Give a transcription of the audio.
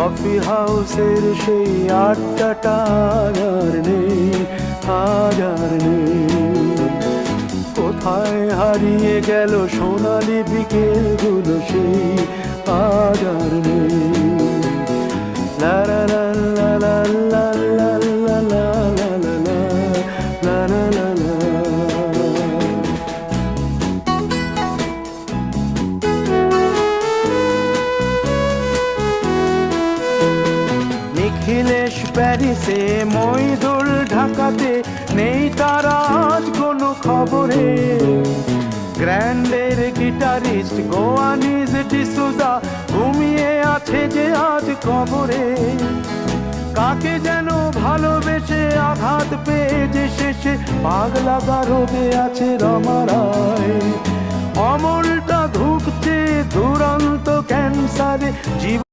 Coffee হাউসের সেই আড্ডাটা আর নেই, আজ আর নেই। কোথায় হারিয়ে গেল সোনালি বিকেলগুলো সেই আজ আর নেই। লা লা লা লা লা লা লা লা লা লা লা লা লা লা। নিখিলেশ প্যারিসে, মইদুল ঢাকাতে, নেই তারা আজ কোনো খবরে। গ্র্যান্ডের গিটারিস্ট গোয়ানিজ ডিসুজা ঘুমিয়ে আছে যে আজ কবরে। কাকে যেন ভালোবেসে আঘাত পেয়ে যে শেষে পাগলা গারদে আছে রমা রায়। অমলটা ধুঁকছে দুরন্ত ক্যান্সারে জীবন।